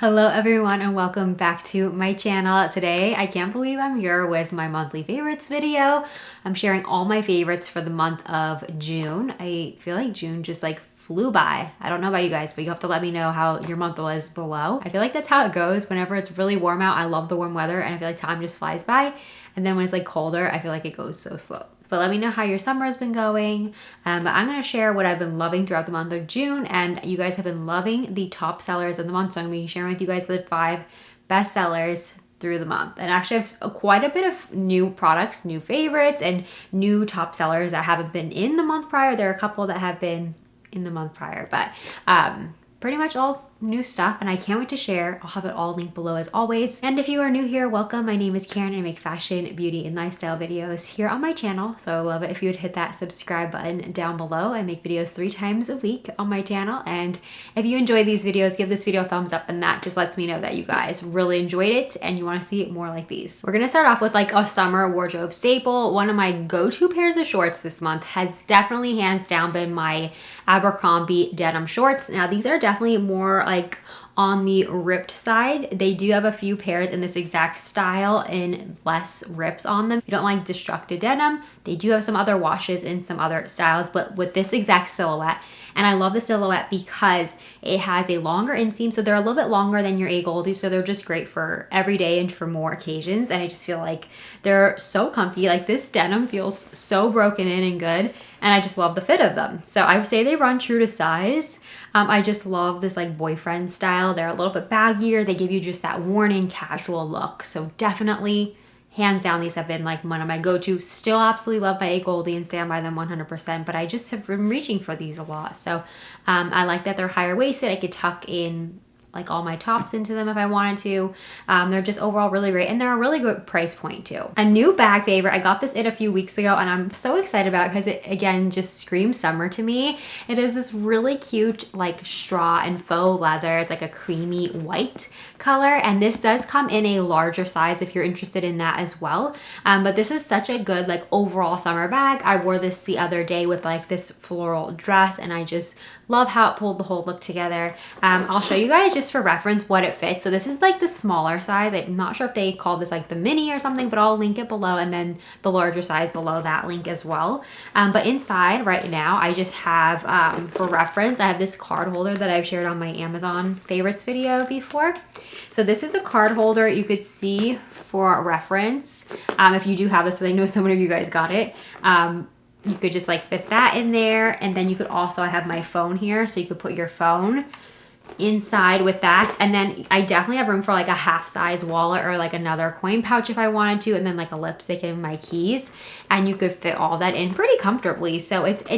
Hello everyone and welcome back to my channel. Today, I can't believe I'm here with my monthly favorites video. I'm sharing all my favorites for the month of June. I feel like June just flew by. I don't know about you guys, but you have to let me know how your month was below. I feel like that's how it goes. Whenever it's really warm out, I love the warm weather and I feel like time just flies by. And then when it's colder, I feel like it goes so slow. But let me know how your summer has been going. But I'm going to share what I've been loving throughout the month of June. And you guys have been loving the top sellers of the month. So I'm going to be sharing with you guys the 5 best sellers through the month. And actually I have quite a bit of new products, new favorites, and new top sellers that haven't been in the month prior. There are a couple that have been in the month prior, but pretty much all new stuff, and I can't wait to share. I'll have it all linked below as always. And if you are new here, welcome. My name is Karen and I make fashion, beauty, and lifestyle videos here on my channel. So I would love it if you would hit that subscribe button down below. I make videos 3 times a week on my channel. And if you enjoy these videos, give this video a thumbs up, and that just lets me know that you guys really enjoyed it and you want to see more like these. We're gonna start off with a summer wardrobe staple. One of my go-to pairs of shorts this month has definitely hands down been my Abercrombie denim shorts. Now these are definitely more on the ripped side. They do have a few pairs in this exact style and less rips on them. If you don't like destructed denim, they do have some other washes in some other styles, but with this exact silhouette. And I love the silhouette because it has a longer inseam, so they're a little bit longer than your A Goldie, so they're just great for every day and for more occasions. And I just feel like they're so comfy. This denim feels so broken in and good, and I just love the fit of them. So I would say they run true to size. I just love this boyfriend style. They're a little bit baggier. They give you just that worn-in casual look. So definitely, hands down, these have been one of my go-to. Still absolutely love my A Goldie and stand by them 100%, but I just have been reaching for these a lot. So I like that they're higher waisted. I could tuck in all my tops into them if I wanted to. They're just overall really great, and they're a really good price point too. A new bag favorite, I got this a few weeks ago and I'm so excited about it because it again just screams summer to me. It is this really cute straw and faux leather. It's a creamy white color, and this does come in a larger size if you're interested in that as well. But this is such a good overall summer bag. I wore this the other day with this floral dress, and I just love how it pulled the whole look together. I'll show you guys just for reference what it fits. So this is the smaller size. I'm not sure if they call this the mini or something, but I'll link it below, and then the larger size below that link as well. But inside right now, I just have, for reference, I have this card holder that I've shared on my Amazon favorites video before. So this is a card holder you could see for reference. If you do have this, so I know so many of you guys got it. You could just fit that in there, and then you could also, I have my phone here, so you could put your phone inside with that. And then I definitely have room for a half size wallet or another coin pouch if I wanted to, and then a lipstick and my keys, and you could fit all that in pretty comfortably. So it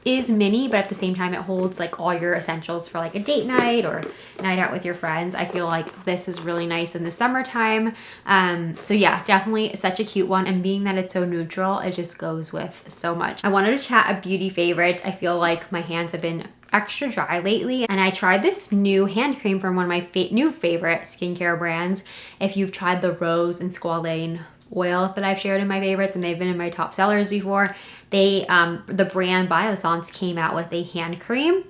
is mini, but at the same time it holds all your essentials for a date night or night out with your friends. I feel this is really nice in the summertime. So yeah, definitely such a cute one, and being that it's so neutral, it just goes with so much. I wanted to chat a beauty favorite. I feel like my hands have been extra dry lately, and I tried this new hand cream from one of my new favorite skincare brands. If you've tried the rose and squalane oil that I've shared in my favorites, and they've been in my top sellers before, they the brand Biossance came out with a hand cream,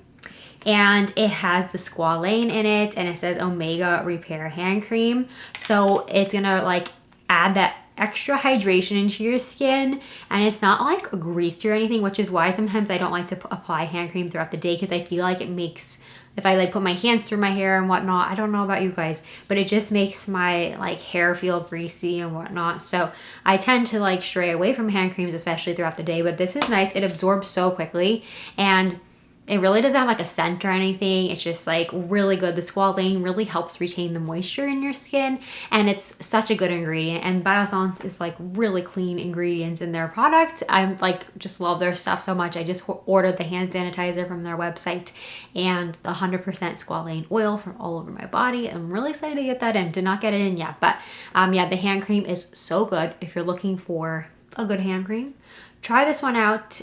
and it has the squalane in it, and it says Omega Repair Hand Cream. So it's gonna add that extra hydration into your skin, and it's not greasy or anything, which is why sometimes I don't like to apply hand cream throughout the day, because I feel it makes, if I put my hands through my hair and whatnot, I don't know about you guys, but it just makes my hair feel greasy and whatnot. So I tend to stray away from hand creams, especially throughout the day. But this is nice. It absorbs so quickly, and it really doesn't have a scent or anything. It's just really good. The squalane really helps retain the moisture in your skin, and it's such a good ingredient. And Biossance is really clean ingredients in their product. I'm just love their stuff so much. I just ordered the hand sanitizer from their website and the 100% squalane oil from all over my body. I'm really excited to get that in. Did not get it in yet, but yeah, the hand cream is so good. If you're looking for a good hand cream, try this one out.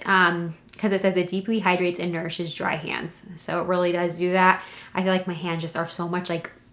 Because it says it deeply hydrates and nourishes dry hands. So it really does do that. I feel my hands just are so much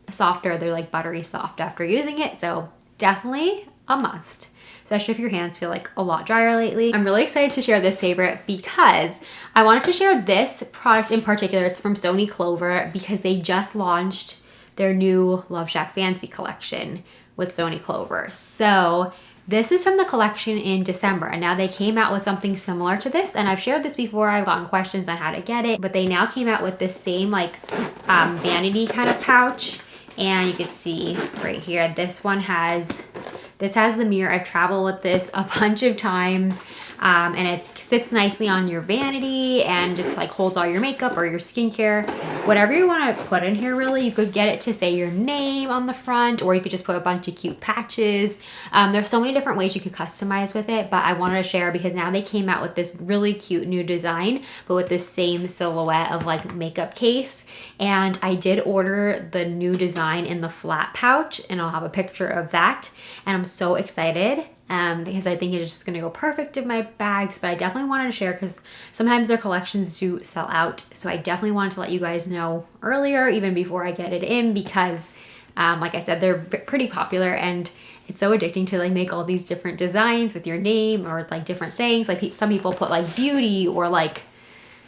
softer. They're buttery soft after using it. So definitely a must, especially if your hands feel a lot drier lately. I'm really excited to share this favorite because I wanted to share this product in particular. It's from Sony Clover because they just launched their new Love Shack Fancy collection with Sony Clover. So this is from the collection in December, and now they came out with something similar to this, and I've shared this before. I've gotten questions on how to get it, but they now came out with this same like vanity kind of pouch, and you can see right here, this has the mirror. I've traveled with this a bunch of times, and it sits nicely on your vanity and just like holds all your makeup or your skincare, whatever you want to put in here really. You could get it to say your name on the front, or you could just put a bunch of cute patches. There's so many different ways you could customize with it, but I wanted to share because now they came out with this really cute new design, but with the same silhouette of like makeup case. And I did order the new design in the flat pouch, and I'll have a picture of that. And I'm so excited because I think it's just gonna go perfect in my bags, but I definitely wanted to share because sometimes their collections do sell out. So I definitely wanted to let you guys know earlier, even before I get it in, because like I said, they're pretty popular, and it's so addicting to like make all these different designs with your name or like different sayings. Like some people put like beauty or like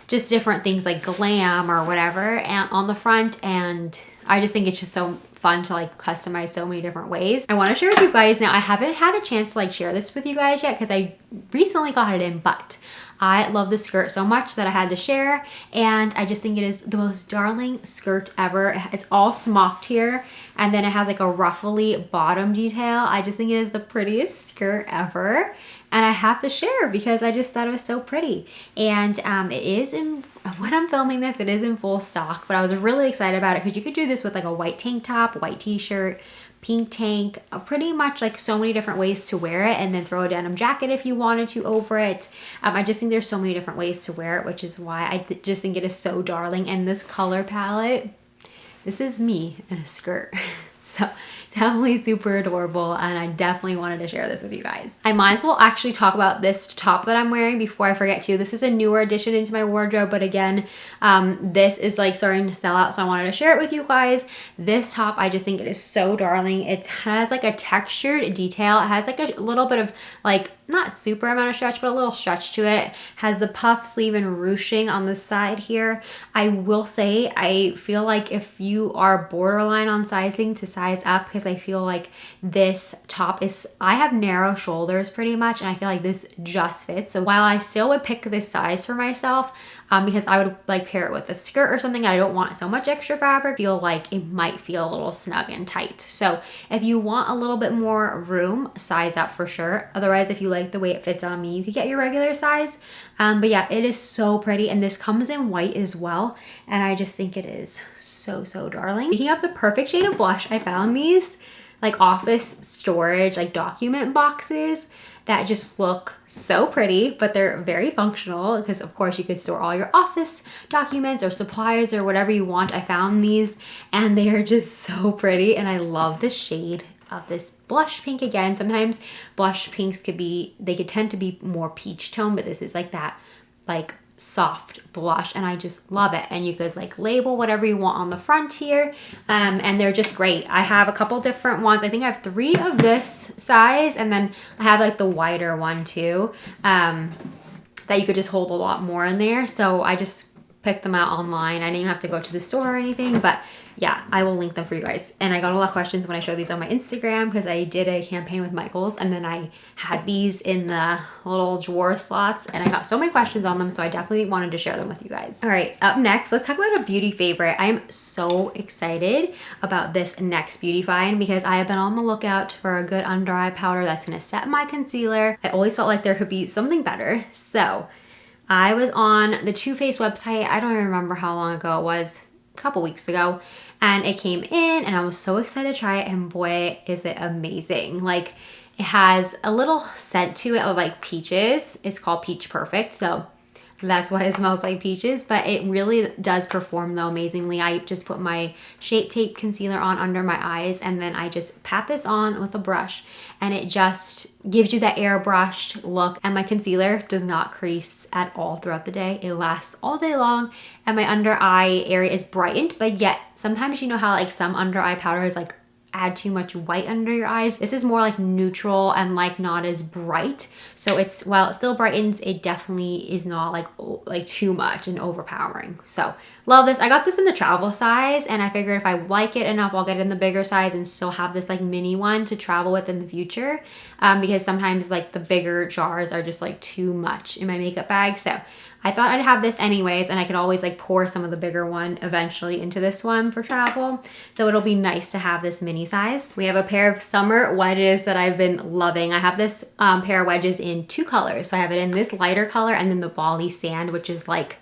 just different things like glam or whatever on the front, and I just think it's just so fun to like customize so many different ways. I want to share with you guys now. I haven't had a chance to like share this with you guys yet because I recently got it in, but I love the skirt so much that I had to share, and I just think it is the most darling skirt ever. It's all smocked here, and then it has like a ruffly bottom detail. I just think it is the prettiest skirt ever, and I have to share because I just thought it was so pretty. And it is in, when I'm filming this, it is in full stock, but I was really excited about it because you could do this with like a white tank top, white t-shirt, pink tank, pretty much like so many different ways to wear it, and then throw a denim jacket if you wanted to over it. I just think there's so many different ways to wear it, which is why I just think it is so darling. And this color palette, this is me in a skirt. So definitely super adorable, and I definitely wanted to share this with you guys. I might as well actually talk about this top that I'm wearing before I forget to. This is a newer addition into my wardrobe, but again, this is like starting to sell out, so I wanted to share it with you guys. This top, I just think it is so darling. It has like a textured detail. It has like a little bit of like, not super amount of stretch, but a little stretch to it. Has the puff sleeve and ruching on the side here. I will say, I feel like if you are borderline on sizing, to size up, because I feel like this top is, I have narrow shoulders pretty much, and I feel like this just fits. So while I still would pick this size for myself, because I would like pair it with a skirt or something, I don't want so much extra fabric, feel like it might feel a little snug and tight. So if you want a little bit more room, size up for sure. Otherwise, if you like the way it fits on me, you could get your regular size. But yeah, it is so pretty, and this comes in white as well, and I just think it is so, so darling. Speaking of the perfect shade of blush, I found these like office storage, like document boxes that just look so pretty, but they're very functional because of course you could store all your office documents or supplies or whatever you want. I found these and they are just so pretty, and I love the shade of this blush pink. Again, sometimes blush pinks they could tend to be more peach tone, but this is like that like soft blush, and I just love it. And you could like label whatever you want on the front here, and they're just great. I have a couple different ones. I think I have 3 of this size, and then I have like the wider one too, that you could just hold a lot more in there. So I just picked them out online. I didn't even have to go to the store or anything, but yeah, I will link them for you guys. And I got a lot of questions when I showed these on my Instagram because I did a campaign with Michaels, and then I had these in the little drawer slots, and I got so many questions on them, so I definitely wanted to share them with you guys. All right, up next, let's talk about a beauty favorite. I am so excited about this next beauty find because I have been on the lookout for a good under eye powder that's gonna set my concealer. I always felt like there could be something better, so I was on the Too Faced website. I don't even remember how long ago it was, a couple weeks ago, and it came in and I was so excited to try it, and boy, is it amazing. Like, it has a little scent to it of like peaches. It's called Peach Perfect, so that's why it smells like peaches, but it really does perform though amazingly. I just put my Shape Tape concealer on under my eyes, and then I just pat this on with a brush, and it just gives you that airbrushed look, and my concealer does not crease at all throughout the day. It lasts all day long, and my under eye area is brightened, but yet sometimes you know how like some under eye powders like add too much white under your eyes. This is more like neutral and like not as bright. So it's, while it still brightens, it definitely is not like too much and overpowering. So love this. I got this in the travel size, and I figured if I like it enough, I'll get it in the bigger size and still have this like mini one to travel with in the future. Because sometimes like the bigger jars are just like too much in my makeup bag. So I thought I'd have this anyways, and I could always like pour some of the bigger one eventually into this one for travel. So it'll be nice to have this mini size. We have a pair of summer wedges that I've been loving. I have this pair of wedges in 2 colors. So I have it in this lighter color and then the Bali Sand, which is like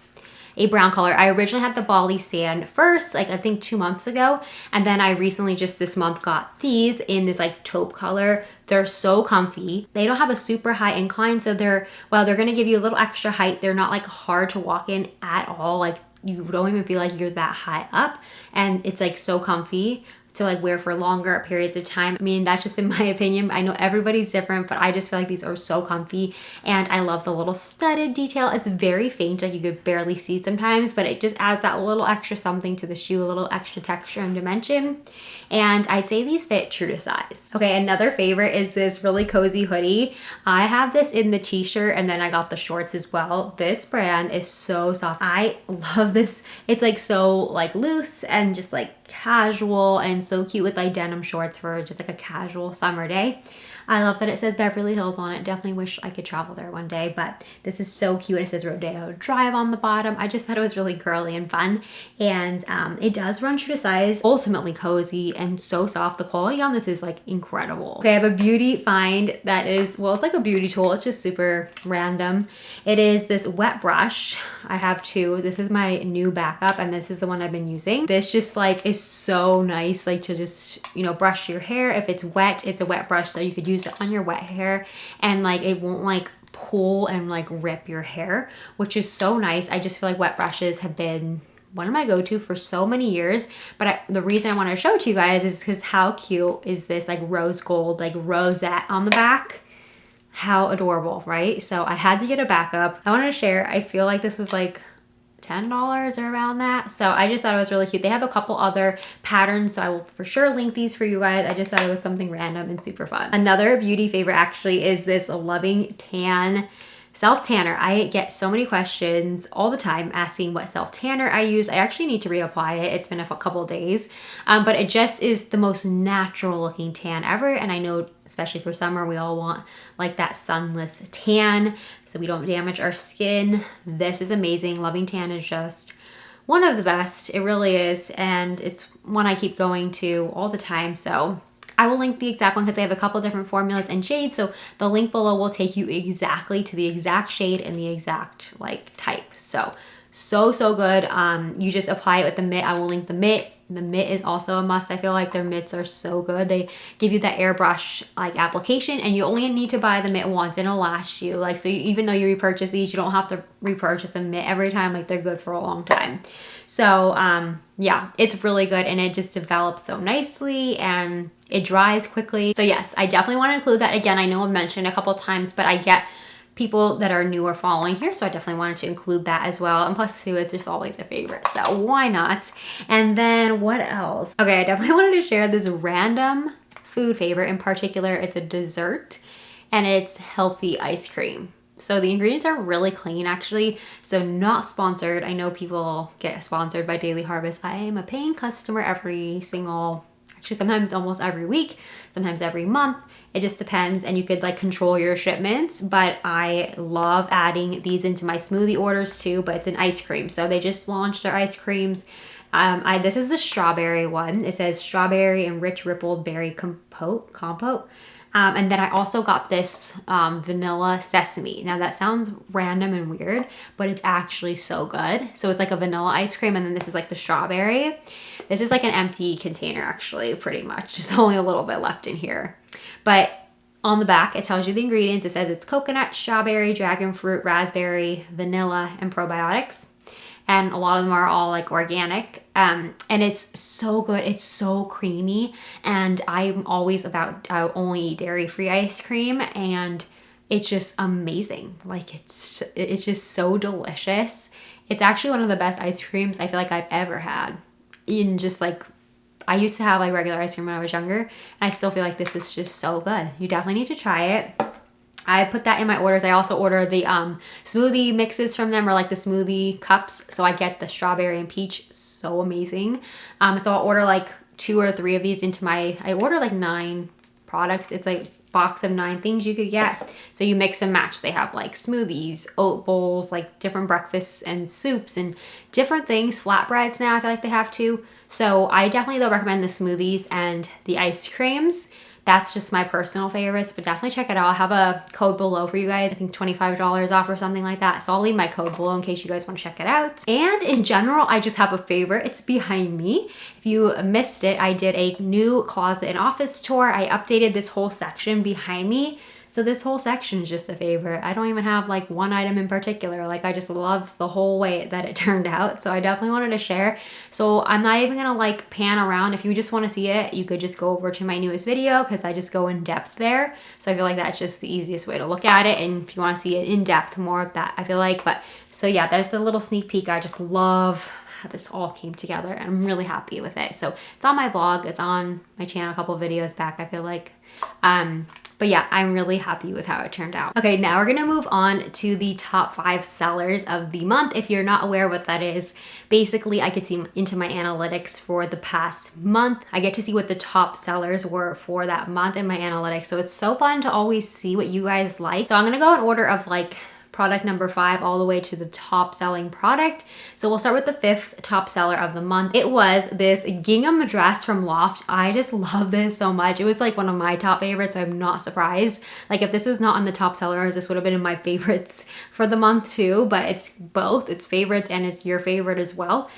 a brown color. I originally had the Bali Sand first, like I think 2 months ago. And then I recently just this month got these in this like taupe color. They're so comfy. They don't have a super high incline. So they're gonna give you a little extra height. They're not like hard to walk in at all. Like you don't even feel like you're that high up. And it's like so comfy to like wear for longer periods of time. I mean, that's just in my opinion. I know everybody's different, but I just feel like these are so comfy, and I love the little studded detail. It's very faint, like you could barely see sometimes, but it just adds that little extra something to the shoe, a little extra texture and dimension. And I'd say these fit true to size. Okay, another favorite is this really cozy hoodie. I have this in the t-shirt, and then I got the shorts as well. This brand is so soft. I love this. It's like so like loose and just like casual and so cute with like denim shorts for just like a casual summer day. I love that it says Beverly Hills on it. Definitely wish I could travel there one day, but this is so cute. It says Rodeo Drive on the bottom. I just thought it was really girly and fun, and it does run true to size. Ultimately cozy and so soft. The quality on this is like incredible. Okay, I have a beauty find that is, well, it's like a beauty tool. It's just super random. It is this wet brush. I have 2. This is my new backup, and this is the one I've been using. This just like is so nice, like to just, you know, brush your hair. If it's wet, it's a wet brush, so you could use it on your wet hair, and like it won't like pull and like rip your hair, which is so nice. I just feel like wet brushes have been one of my go-to for so many years, but the reason I wanted to show it to you guys is because how cute is this like rose gold like rosette on the back. How adorable, right? So I had to get a backup. I wanted to share, I feel like this was like $10 or around that. So I just thought it was really cute. They have a couple other patterns, so I will for sure link these for you guys. I just thought it was something random and super fun. Another beauty favorite actually is this Loving Tan self tanner. I get so many questions all the time asking what self tanner I use. I actually need to reapply it. It's been a couple days, but it just is the most natural looking tan ever. And I know, especially for summer, we all want like that sunless tan so we don't damage our skin. This is amazing. Loving Tan is just one of the best. It really is. And it's one I keep going to all the time. So I will link the exact one because I have a couple different formulas and shades. So the link below will take you exactly to the exact shade and the exact like type. So good. You just apply it with the mitt. I will link the mitt. The mitt is also a must. I feel like their mitts are so good. They give you that airbrush like application, and you only need to buy the mitt once and it'll last you. Like, so even though you repurchase these, you don't have to repurchase a mitt every time. Like, they're good for a long time. So yeah, it's really good, and it just develops so nicely and it dries quickly. So yes, I definitely want to include that. Again, I know I've mentioned a couple times, but I get people that are new or following here, so I definitely wanted to include that as well. And plus too, it's just always a favorite, so why not? And then what else? Okay, I definitely wanted to share this random food favorite. In particular, it's a dessert, and it's healthy ice cream. So the ingredients are really clean actually, so not sponsored. I know people get sponsored by Daily Harvest. I am a paying customer every single, actually sometimes almost every week, sometimes every month. It just depends, and you could like control your shipments, but I love adding these into my smoothie orders too, but it's an ice cream. So they just launched their ice creams. This is the strawberry one. It says strawberry and rich rippled berry compote. And then I also got this vanilla sesame. Now that sounds random and weird, but it's actually so good. So it's like a vanilla ice cream, and then this is like the strawberry. This is like an empty container actually, pretty much. There's only a little bit left in here. But on the back, it tells you the ingredients. It says it's coconut, strawberry, dragon fruit, raspberry, vanilla, and probiotics. And a lot of them are all like organic. And it's so good. It's so creamy. And I'm always about, I only eat dairy-free ice cream, and it's just amazing. Like it's just so delicious. It's actually one of the best ice creams I feel like I've ever had in just like I used to have like regular ice cream when I was younger, and I still feel like this is just so good. You definitely need to try it. I put that in my orders. I also order the smoothie mixes from them, or like the smoothie cups. So I get the strawberry and peach, so amazing. So I'll order like 2 or 3 of these into I order like 9 products. It's like box of 9 things you could get. So you mix and match. They have like smoothies, oat bowls, like different breakfasts and soups and different things. Flatbreads now I feel like they have too. So I definitely though recommend the smoothies and the ice creams. That's just my personal favorites, but definitely check it out. I'll have a code below for you guys. I think $25 off or something like that. So I'll leave my code below in case you guys want to check it out. And in general, I just have a favorite. It's behind me. If you missed it, I did a new closet and office tour. I updated this whole section behind me. So this whole section is just a favorite. I don't even have like one item in particular. Like I just love the whole way that it turned out. So I definitely wanted to share. So I'm not even gonna like pan around. If you just wanna see it, you could just go over to my newest video because I just go in depth there. So I feel like that's just the easiest way to look at it. And if you wanna see it in depth, more of that, I feel like. But so yeah, there's the little sneak peek. I just love how this all came together and I'm really happy with it. So it's on my vlog, it's on my channel a couple of videos back, I feel like. But yeah, I'm really happy with how it turned out. Okay, now we're gonna move on to the top 5 sellers of the month. If you're not aware what that is, basically I could see into my analytics for the past month. I get to see what the top sellers were for that month in my analytics. So it's so fun to always see what you guys like. So I'm gonna go in order of like product number 5 all the way to the top selling product. So we'll start with the 5th top seller of the month. It was this gingham dress from Loft. I just love this so much. It was like one of my top favorites, so I'm not surprised. Like if this was not on the top sellers, this would have been in my favorites for the month too, but it's both. It's favorites and it's your favorite as well.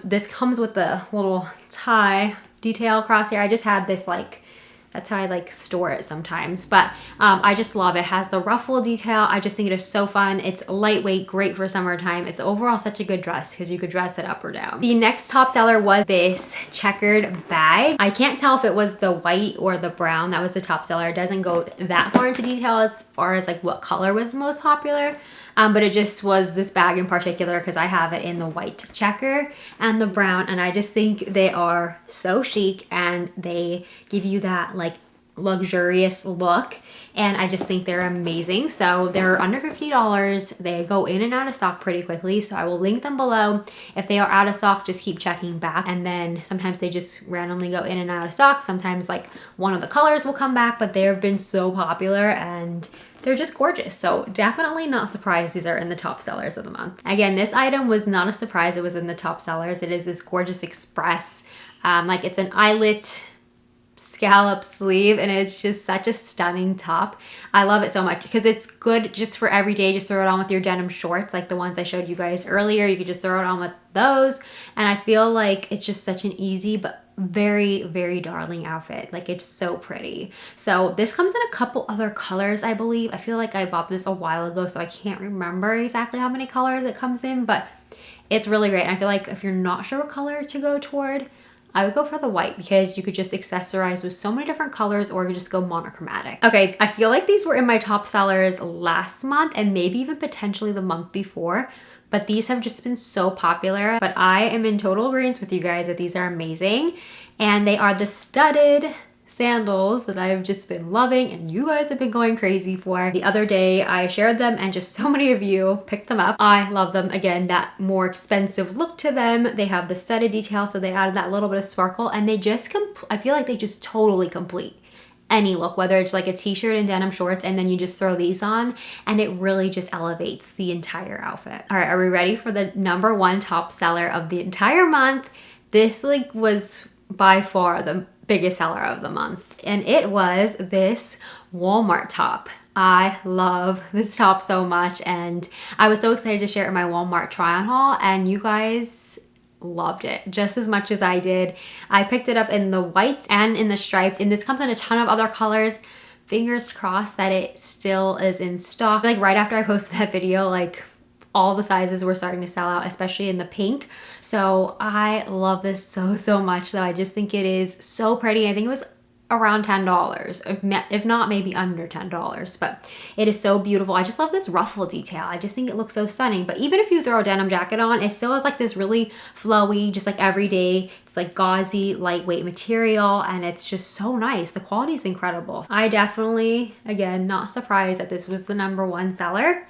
This comes with the little tie detail across here. I just had this like, that's how I like store it sometimes, but I just love it. It has the ruffle detail. I just think it is so fun. It's lightweight, great for summertime. It's overall such a good dress because you could dress it up or down. The next top seller was this checkered bag. I can't tell if it was the white or the brown that was the top seller. It doesn't go that far into detail as far as like what color was the most popular. But it just was this bag in particular because I have it in the white checker and the brown, and I just think they are so chic and they give you that like luxurious look, and I just think they're amazing. So they're under $50. They go in and out of stock pretty quickly, so I will link them below. If they are out of stock, just keep checking back, and then sometimes they just randomly go in and out of stock. Sometimes like one of the colors will come back, but they have been so popular and they're just gorgeous. So definitely not surprised these are in the top sellers of the month. Again, this item was not a surprise. It was in the top sellers. It is this gorgeous express, like it's an eyelet scallop sleeve, and it's just such a stunning top. I love it so much because it's good just for every day. Just throw it on with your denim shorts like the ones I showed you guys earlier. You could just throw it on with those, and I feel like it's just such an easy but very, very darling outfit. Like it's so pretty. So this comes in a couple other colors, I believe. I feel like I bought this a while ago, so I can't remember exactly how many colors it comes in, but it's really great. And I feel like if you're not sure what color to go toward, I would go for the white because you could just accessorize with so many different colors, or you could just go monochromatic. Okay, I feel like these were in my top sellers last month and maybe even potentially the month before, but these have just been so popular. But I am in total agreement with you guys that these are amazing, and they are the studded sandals that I've just been loving and you guys have been going crazy for. The other day I shared them and just so many of you picked them up. I love them. Again, that more expensive look to them. They have the studded detail, so they added that little bit of sparkle, and they just I feel like they just totally complete any look, whether it's like a t-shirt and denim shorts and then you just throw these on, and it really just elevates the entire outfit. All right, are we ready for the number 1 top seller of the entire month? This like was by far the biggest seller of the month, and it was this Walmart top. I love this top so much, and I was so excited to share it in my Walmart try-on haul, and you guys loved it just as much as I did. I picked it up in the white and in the striped, and this comes in a ton of other colors. Fingers crossed that it still is in stock. Like right after I posted that video, like all the sizes were starting to sell out, especially in the pink. So I love this so much though. I just think it is so pretty. I think it was around $10, if not maybe under $10, but it is so beautiful. I just love this ruffle detail. I just think it looks so stunning. But even if you throw a denim jacket on, it still has like this really flowy, just like everyday, it's like gauzy, lightweight material, and it's just so nice. The quality is incredible. I definitely, again, not surprised that this was the #1 seller,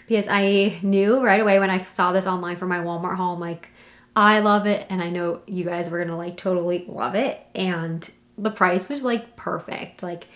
because I knew right away when I saw this online for my Walmart haul, I'm like, I love it, and I know you guys were gonna like totally love it. And the price was like perfect. Like,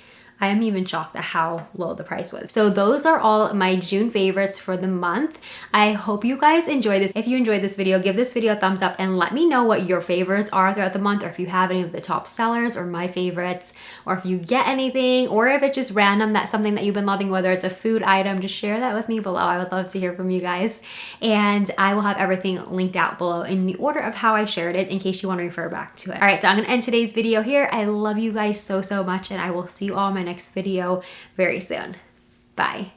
I am even shocked at how low the price was. So those are all my June favorites for the month. I hope you guys enjoyed this. If you enjoyed this video, give this video a thumbs up and let me know what your favorites are throughout the month, or if you have any of the top sellers or my favorites, or if you get anything, or if it's just random, that's something that you've been loving, whether it's a food item, just share that with me below. I would love to hear from you guys. And I will have everything linked out below in the order of how I shared it in case you want to refer back to it. All right, so I'm gonna end today's video here. I love you guys so, so much, and I will see you all in my next video very soon. Bye.